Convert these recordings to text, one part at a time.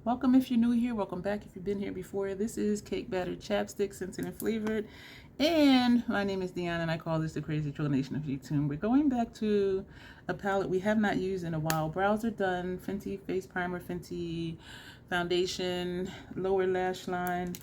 Welcome if you're new here. Welcome back if you've been here before. This is Cake Batter Chapstick, scented and flavored. And my name is Dion, and I call this the Crazy Troll Nation of YouTube. We're going back to a palette we have not used in a while. Brows are done. Fenty Face Primer, Fenty Foundation, Lower Lash Line.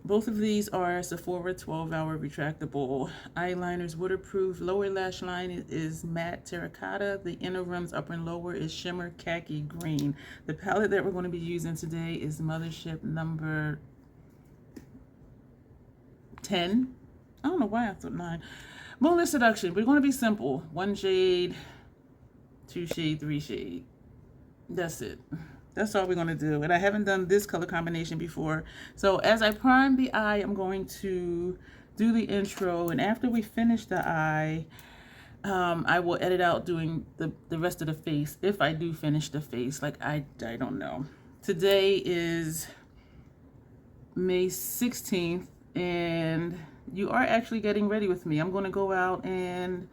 Both of these are Sephora 12-hour retractable eyeliners, waterproof. Lower lash line is matte terracotta. The inner rims, upper and lower, is shimmer khaki green. The palette that we're going to be using today is Mothership number 10. I don't know why I thought 9. Moonlit Seduction. We're going to be simple. 1 shade, 2 shade, 3 shade. That's it. That's all we're going to do. And I haven't done this color combination before. So as I prime the eye, I'm going to do the intro. And after we finish the eye, I will edit out doing the rest of the face. If I do finish the face, like I don't know. Today is May 16th. And you are actually getting ready with me. I'm going to go out and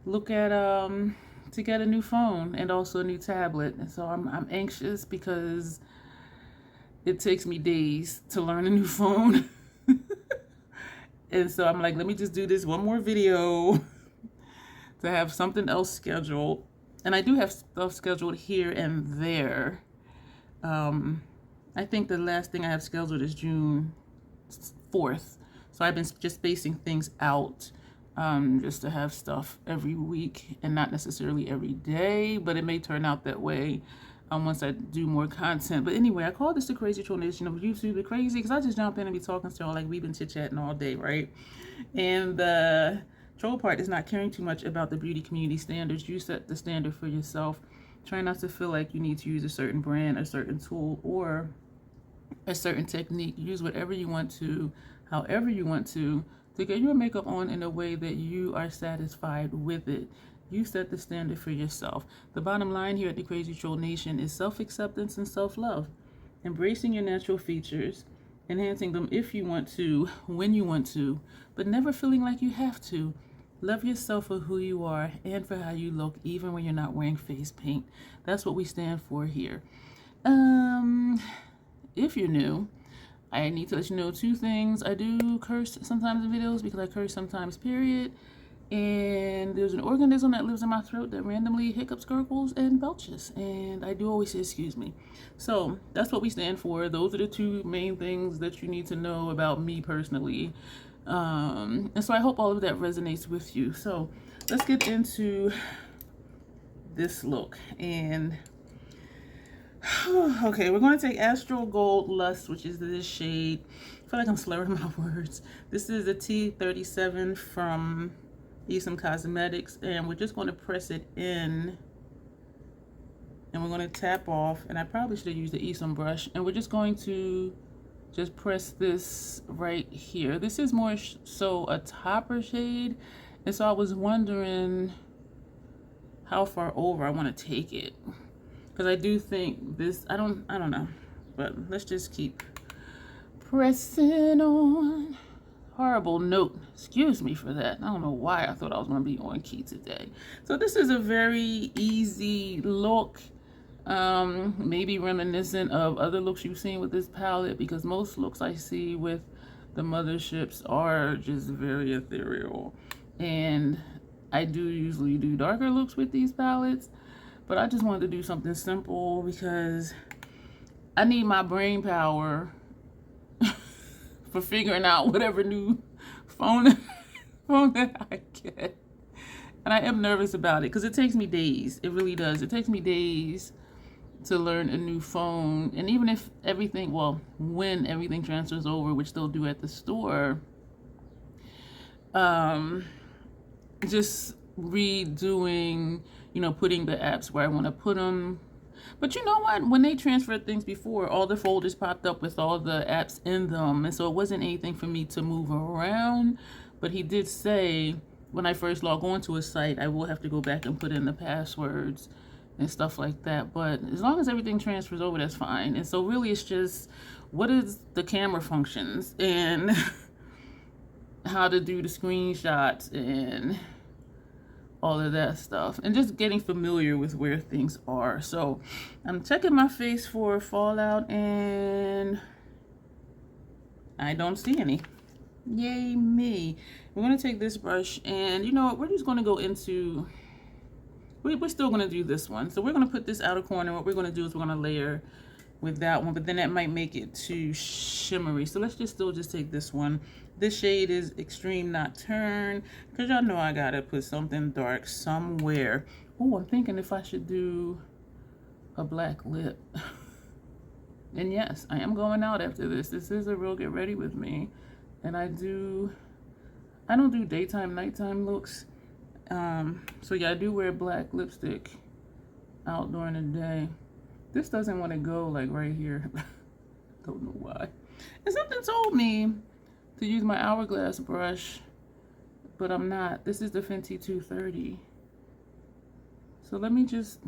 look at to get a new phone and also a new tablet. And so I'm anxious because it takes me days to learn a new phone. And so I'm like, let me just do this one more video to have something else scheduled. And I do have stuff scheduled here and there. I think the last thing I have scheduled is June 4th. So I've been just spacing things out. Just to have stuff every week and not necessarily every day, but it may turn out that way once I do more content. But anyway, I call this the Crazy Troll Nation of YouTube. The crazy because I just jump in and be talking to y'all like we've been chit-chatting all day, right? And the troll part is not caring too much about the beauty community standards. You set the standard for yourself. Try not to feel like you need to use a certain brand, a certain tool, or a certain technique. Use whatever you want to, however you want to get your makeup on in a way that you are satisfied with it. You set the standard for yourself. The bottom line here at the Crazy Troll Nation is self-acceptance and self-love. Embracing your natural features, enhancing them if you want to, when you want to, but never feeling like you have to. Love yourself for who you are and for how you look, even when you're not wearing face paint. That's what we stand for here. If you're new, I need to let you know 2 things. I do curse sometimes in videos because I curse sometimes, period. And there's an organism that lives in my throat that randomly hiccups, gurgles, and belches. And I do always say, excuse me. So that's what we stand for. Those are the 2 main things that you need to know about me personally. And so I hope all of that resonates with you. So let's get into this look. And okay, we're going to take Astral Gold Lust, which is this shade. I feel like I'm slurring my words. This is a T37 from Esam Cosmetics, and we're just going to press it in, and we're going to tap off, and I probably should have used the Esam brush, and we're just going to just press this right here. This is more so a topper shade, and so I was wondering how far over I want to take it. Because I do think this, I don't know, but let's just keep pressing on. Horrible note, excuse me for that. I don't know why I thought I was going to be on key today. So this is a very easy look, maybe reminiscent of other looks you've seen with this palette, because most looks I see with the Motherships are just very ethereal. And I do usually do darker looks with these palettes. But I just wanted to do something simple because I need my brain power for figuring out whatever new phone that I get. And I am nervous about it because it takes me days. It really does. It takes me days to learn a new phone. And even if everything, well, when everything transfers over, which they'll do at the store, just redoing, you know, putting the apps where I want to put them. But you know what? When they transferred things before, all the folders popped up with all the apps in them. And so it wasn't anything for me to move around. But he did say when I first log on to a site, I will have to go back and put in the passwords and stuff like that. But as long as everything transfers over, that's fine. And so really it's just, what is the camera functions and how to do the screenshots and all of that stuff, and just getting familiar with where things are. So I'm checking my face for fallout, and I don't see any. Yay me. We're going to take this brush, and you know what, we're just going to go into, we're still going to do this one. So we're going to put this outer corner. What we're going to do is we're going to layer with that one, but then that might make it too shimmery. So let's just still just take this one. This shade is Extreme Nocturne, because y'all know I gotta put something dark somewhere. Oh, I'm thinking if I should do a black lip. And yes, I am going out after this. This is a real get ready with me. And I don't do daytime, nighttime looks. So yeah, I do wear black lipstick out during the day. This doesn't want to go like right here. Don't know why. And something told me to use my Hourglass brush, but I'm not. This is the Fenty 230. So let me just,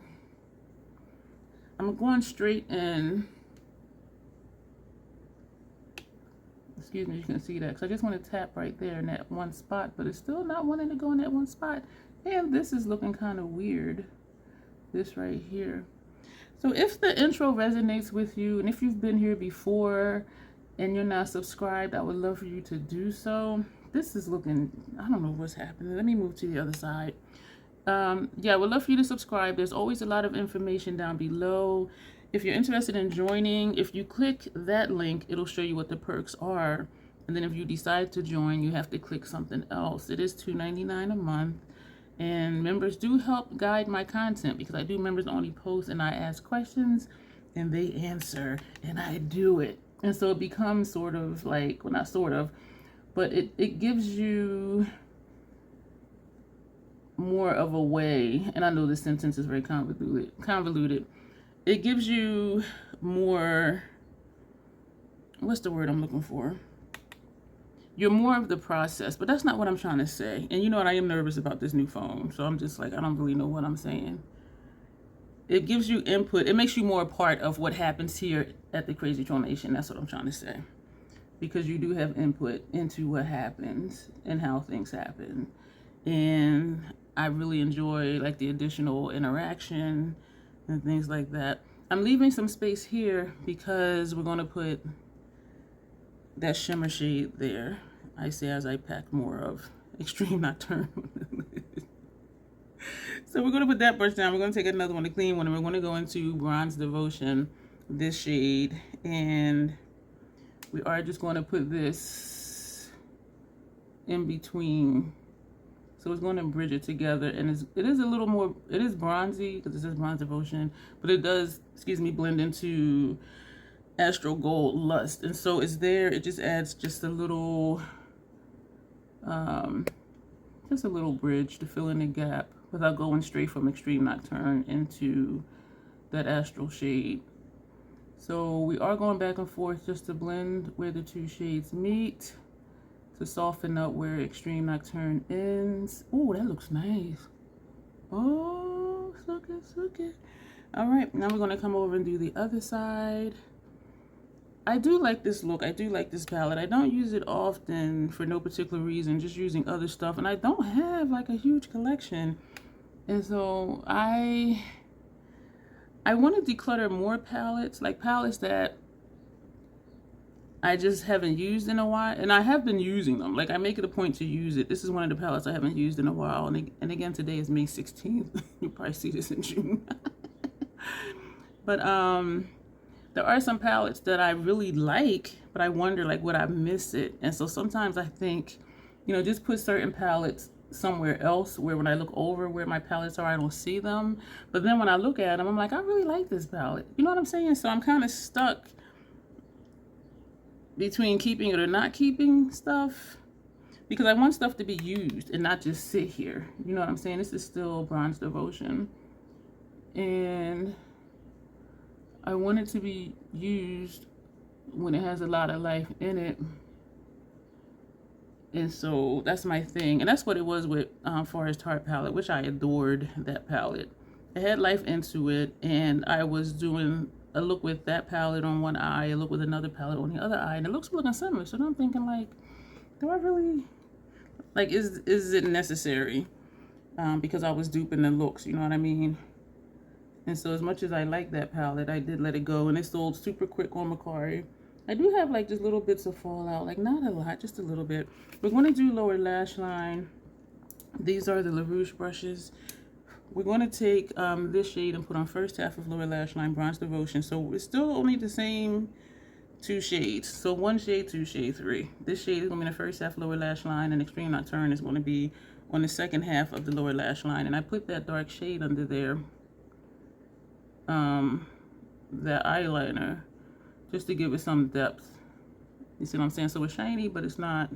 I'm going straight in. Excuse me, you can see that, because I just want to tap right there in that one spot, but it's still not wanting to go in that one spot. And this is looking kind of weird, this right here. So if the intro resonates with you, and if you've been here before and you're not subscribed, I would love for you to do so. This is looking, I don't know what's happening. Let me move to the other side. Yeah, I would love for you to subscribe. There's always a lot of information down below. If you're interested in joining, if you click that link, it'll show you what the perks are. And then if you decide to join, you have to click something else. It is $2.99 a month. And members do help guide my content, because I do members only posts, and I ask questions and they answer and I do it. And so it becomes sort of like, well, not sort of, but it gives you more of a way. And I know this sentence is very convoluted. It gives you more, what's the word I'm looking for? You're more of the process, but that's not what I'm trying to say. And you know what? I am nervous about this new phone. So I'm just like, I don't really know what I'm saying. It gives you input. It makes you more a part of what happens here at the Crazy Tronation. That's what I'm trying to say. Because you do have input into what happens and how things happen. And I really enjoy like the additional interaction and things like that. I'm leaving some space here because we're going to put that shimmer shade there. I say as I pack more of Extreme Nocturne. So we're going to put that brush down. We're going to take another one, a clean one, and we're going to go into Bronze Devotion, this shade. And we are just going to put this in between. So it's going to bridge it together. And it is a little more, it is bronzy because it says Bronze Devotion, but it does, excuse me, blend into Astral Gold Lust. And so it's there. It just adds just a little bridge to fill in the gap without going straight from Extreme Nocturne into that astral shade. So we are going back and forth just to blend where the two shades meet, to soften up where Extreme Nocturne ends. Oh, that looks nice. Oh, so good, so good. All right, now we're going to come over and do the other side. I do like this look. I do like this palette. I don't use it often for no particular reason, just using other stuff. And I don't have like a huge collection. And so I want to declutter more palettes, like palettes that I just haven't used in a while. And I have been using them. Like I make it a point to use it. This is one of the palettes I haven't used in a while. And again, today is May 16th. You'll probably see this in June. But there are some palettes that I really like, but I wonder like would I miss it? And so sometimes I think, you know, just put certain palettes somewhere else where when I look over where my palettes are, I don't see them. But then when I look at them, I'm like, I really like this palette. You know what I'm saying? So I'm kind of stuck between keeping it or not keeping stuff, because I want stuff to be used and not just sit here. You know what I'm saying? This is still Bronze Devotion. And I want it to be used when it has a lot of life in it. And so that's my thing. And that's what it was with Forest Heart palette, which I adored that palette. It had life into it. And I was doing a look with that palette on one eye, a look with another palette on the other eye. And it looks looking similar. So I'm thinking like, do I really, like, is it necessary? because I was duping the looks, you know what I mean? And so as much as I like that palette, I did let it go, and it sold super quick on Mercari. I do have like just little bits of fallout, like not a lot, just a little bit. We're going to do lower lash line. These are the Luvs brushes. We're going to take this shade and put on first half of lower lash line, Bronze Devotion. So it's still only the same 2 shades. So 1 shade, 2 shade, 3. This shade is going to be the first half lower lash line, and Extreme Nocturne is going to be on the second half of the lower lash line. And I put that dark shade under there, that eyeliner, just to give it some depth. You see what I'm saying? So it's shiny, but it's not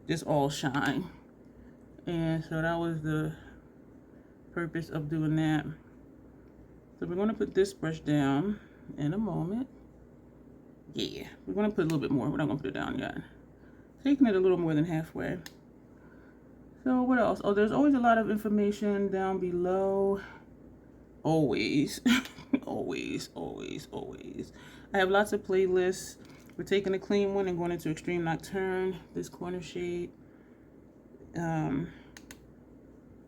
just all shine. And so that was the purpose of doing that. So we're going to put this brush down in a moment. Yeah, we're going to put a little bit more. We're not going to put it down yet. Taking it a little more than halfway. So what else? Oh, there's always a lot of information down below. Always. Always, always, always. I have lots of playlists. We're taking a clean one and going into Extreme Nocturne, this corner shade.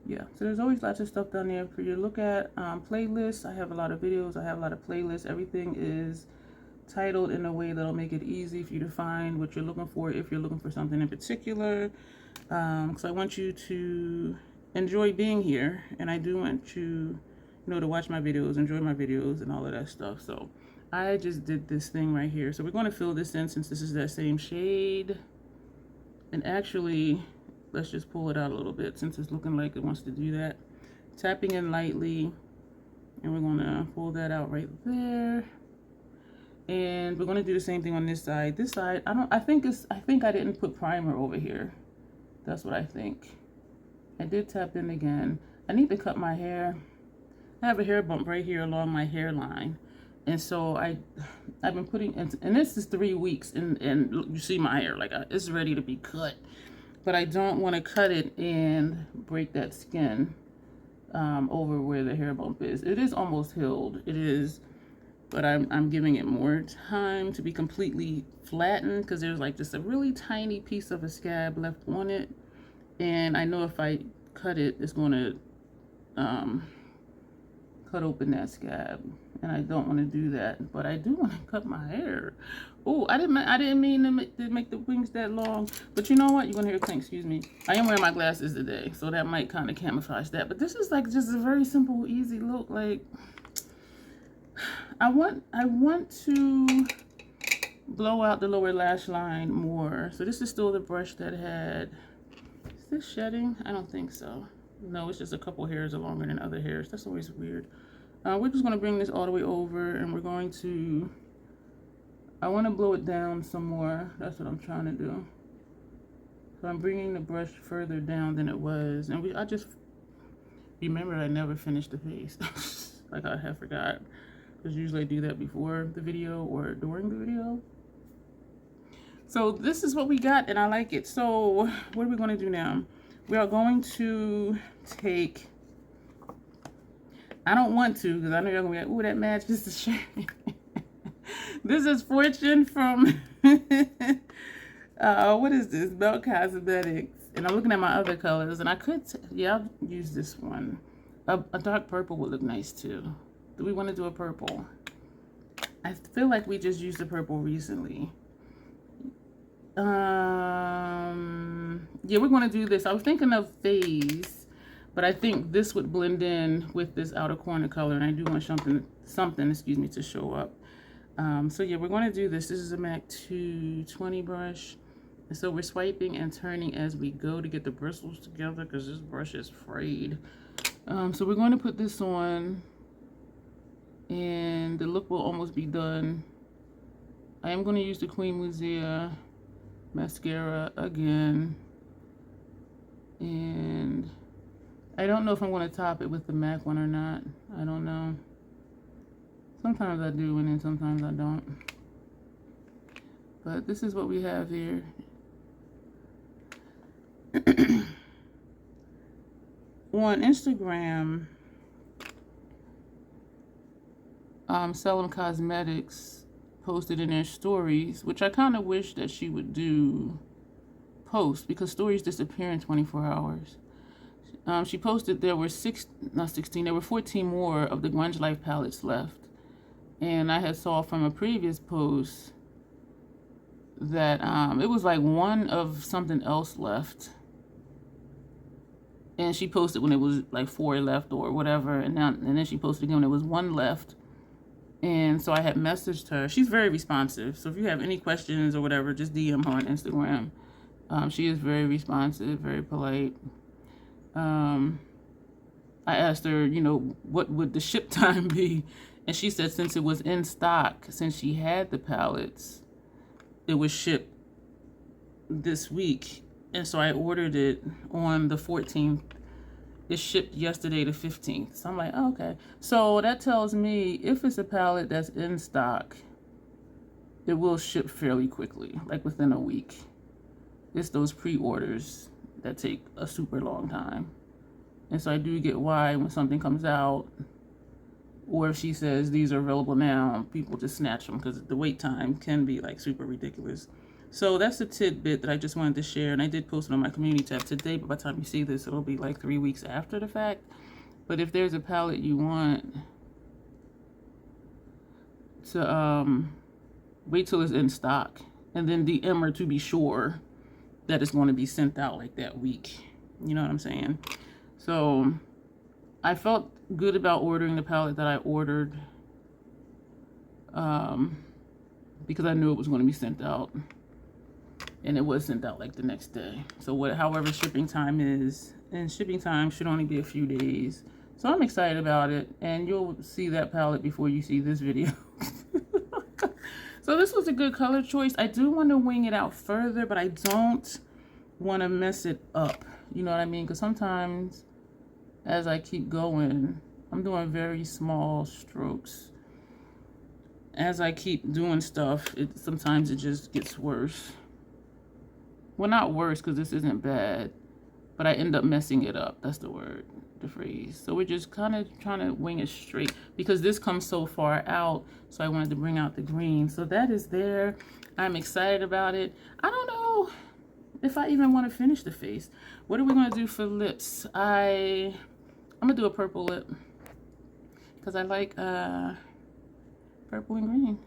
Yeah, so there's always lots of stuff down there for you to look at. Playlists, I have a lot of videos, I have a lot of playlists. Everything is titled in a way that'll make it easy for you to find what you're looking for if you're looking for something in particular. Because I want you to enjoy being here, and I do want you, to watch my videos, enjoy my videos, and all of that stuff. So I just did this thing right here. So we're going to fill this in since this is that same shade. And actually, let's just pull it out a little bit since it's looking like it wants to do that. Tapping in lightly, and we're going to pull that out right there. And we're going to do the same thing on this side. This side, I think I didn't put primer over here. That's what I think. I did tap in again. I need to cut my hair. I have a hair bump right here along my hairline. And so I've been putting, and this is 3 weeks, and you see my hair, like it's ready to be cut. But I don't want to cut it and break that skin over where the hair bump is. It is almost healed. It is, but I'm giving it more time to be completely flattened because there's like just a really tiny piece of a scab left on it. And I know if I cut it, it's going to cut open that scab, and I don't want to do that. But I do want to cut my hair. Oh, I didn't mean to make the wings that long. But you know what? You're gonna hear a clink. Excuse me. I am wearing my glasses today, so that might kind of camouflage that. But this is like just a very simple, easy look. Like I want to blow out the lower lash line more. So this is still the brush that had. Is this shedding? I don't think so. No, it's just a couple hairs are longer than other hairs. That's always weird. We're just going to bring this all the way over, and we're going to, I want to blow it down some more. That's what I'm trying to do. So I'm bringing the brush further down than it was. And I just remembered I never finished the face. Like I have forgot. Because usually I do that before the video or during the video. So this is what we got, and I like it. So what are we going to do now? We are going to take, I don't want to because I know you're going to be like, ooh, that matches the shirt. This is Fortune from, what is this? Belt Cosmetics. And I'm looking at my other colors, and I could, I'll use this one. A dark purple would look nice too. Do we want to do a purple? I feel like we just used the purple recently. Yeah, we're going to do this. I was thinking of Phase, but I think this would blend in with this outer corner color, and I do want something, excuse me, to show up. So yeah, we're going to do this. This is a MAC 220 brush. And so we're swiping and turning as we go to get the bristles together because this brush is frayed. So we're going to put this on, and the look will almost be done. I am going to use the Queen Musea mascara again, and I don't know if I'm going to top it with the MAC one or not. I don't know. Sometimes I do, and then sometimes I don't. But this is what we have here. On Instagram, Selim Cosmetics posted in their stories, which I kind of wish that she would do post because stories disappear in 24 hours. She posted there were 16, there were 14 more of the Grunge Life palettes left. And I had saw from a previous post that it was like one of something else left. And she posted when it was like 4 left or whatever, and then she posted again when it was 1 left. And so I had messaged her. She's very responsive. So if you have any questions or whatever, just DM her on Instagram. She is very responsive, very polite. I asked her, you know, what would the ship time be? And she said since it was in stock, since she had the palettes, it was shipped this week. And so I ordered it on the 14th. It shipped yesterday the 15th. So I'm like, oh, okay. So that tells me if it's a palette that's in stock, it will ship fairly quickly, like within a week. It's those pre-orders that take a super long time. And so I do get why when something comes out, or if she says these are available now, people just snatch them because the wait time can be like super ridiculous. So that's a tidbit that I just wanted to share, and I did post it on my community tab today, but by the time you see this, it'll be like 3 weeks after the fact. But if there's a palette you want to wait till it's in stock, and then DM her to be sure that it's going to be sent out like that week. You know what I'm saying? So I felt good about ordering the palette that I ordered because I knew it was going to be sent out. And it was sent out like the next day. So however shipping time is, and shipping time should only be a few days. So I'm excited about it, and you'll see that palette before you see this video. So this was a good color choice. I do want to wing it out further, but I don't want to mess it up. You know what I mean? Because sometimes as I keep going, I'm doing very small strokes. As I keep doing stuff, sometimes it just gets worse. Well, not worse, because this isn't bad, but I end up messing it up. That's the word, the phrase. So we're just kind of trying to wing it straight because this comes so far out. So I wanted to bring out the green. So that is there. I'm excited about it. I don't know if I even want to finish the face. What are we going to do for lips? I'm going to do a purple lip because I like purple and green.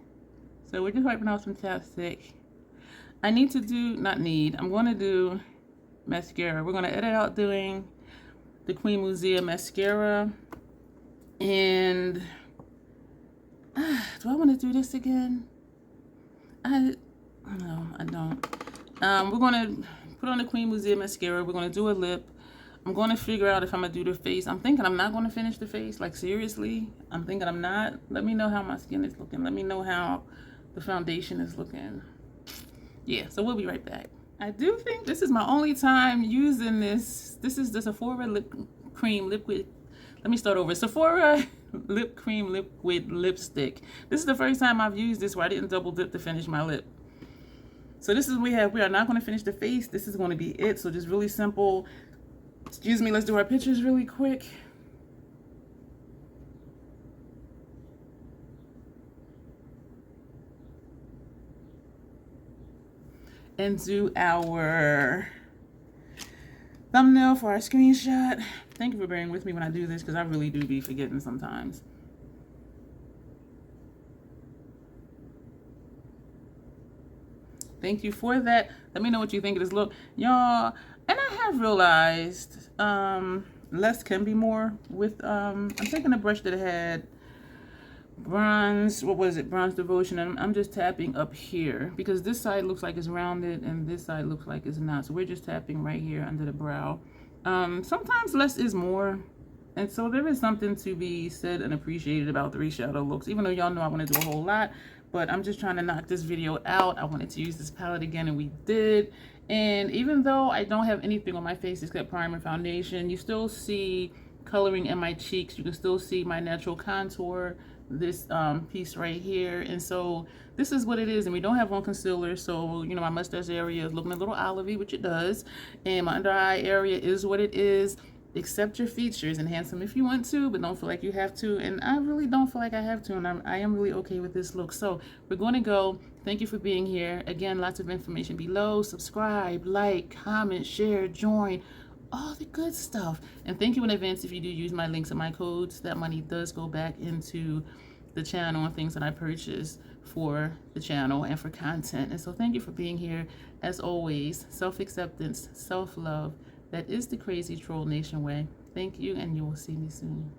So we're just wiping out some chapstick. I need to do, I'm going to do mascara. We're going to edit out doing the Queen Musea mascara. And do I want to do this again? No, I don't. We're going to put on the Queen Musea mascara. We're going to do a lip. I'm going to figure out if I'm going to do the face. I'm thinking I'm not going to finish the face. Like, seriously. I'm thinking I'm not. Let me know how my skin is looking. Let me know how the foundation is looking. Yeah, so we'll be right back. I do think this is my only time using this. This is the Sephora lip cream liquid. Let me start over. Sephora lip cream liquid lipstick. This is the first time I've used this where I didn't double dip to finish my lip. So this is what we have. We are not going to finish the face. This is going to be it. So just really simple. Excuse me, let's do our pictures really quick. And do our thumbnail for our screenshot. Thank you for bearing with me when I do this because I really do be forgetting sometimes. Thank you for that. Let me know what you think of this look, y'all. And I have realized less can be more with I'm taking a brush that had bronze, what was it, bronze devotion, and I'm just tapping up here because this side looks like it's rounded and this side looks like it's not. So we're just tapping right here under the brow. Sometimes less is more, and so there is something to be said and appreciated about 3 shadow looks, even though y'all know I want to do a whole lot. But I'm just trying to knock this video out. I wanted to use this palette again, and we did. And even though I don't have anything on my face except primer and foundation, you still see coloring in my cheeks. You can still see my natural contour, this piece right here. And so this is what it is. And we don't have on concealer, so you know my mustache area is looking a little olivey, which it does, and my under eye area is what it is. Accept your features, enhance them if you want to, but don't feel like you have to. And I really don't feel like I have to, and I am really okay with this look. So we're going to go. Thank you for being here. Again, lots of information below. Subscribe, like, comment, share, join, all the good stuff. And thank you in advance if you do use my links and my codes. That money does go back into the channel and things that I purchase for the channel and for content. And so thank you for being here. As always, self-acceptance, self-love. That is the Crazy Troll Nation way. Thank you, and you will see me soon.